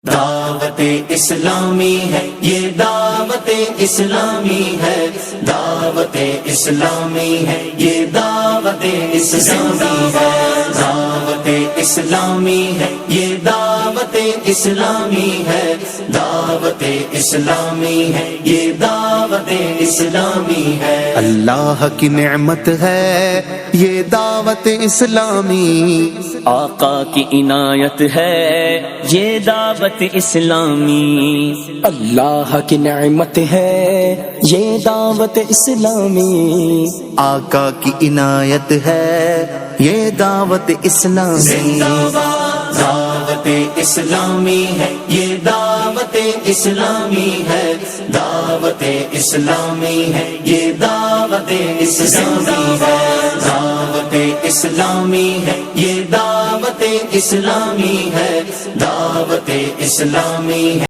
دعوت اسلامی ہے، یہ دعوت اسلامی ہے، دعوت اسلامی ہے، یہ دعوت اسلامی ہے، دعوت اسلامی ہے، یہ دعوت اسلامی ہے، دعوت اسلامی ہے، یہ دعوت اسلامی ہے۔ اللہ کی نعمت ہے یہ دعوت اسلامی، آقا کی عنایت ہے یہ دعوت اسلامی، اللہ کی نعمت ہے یہ دعوت اسلامی، آقا کی عنایت ہے یہ دعوت اسلامی۔ دعوت اسلامی ہے، یہ دعوت اسلامی ہے، دعوت اسلامی ہے، یہ دعوت اسلامی ہے، دعوت اسلامی ہے، یہ دعوت اسلامی ہے، دعوت اسلامی ہے۔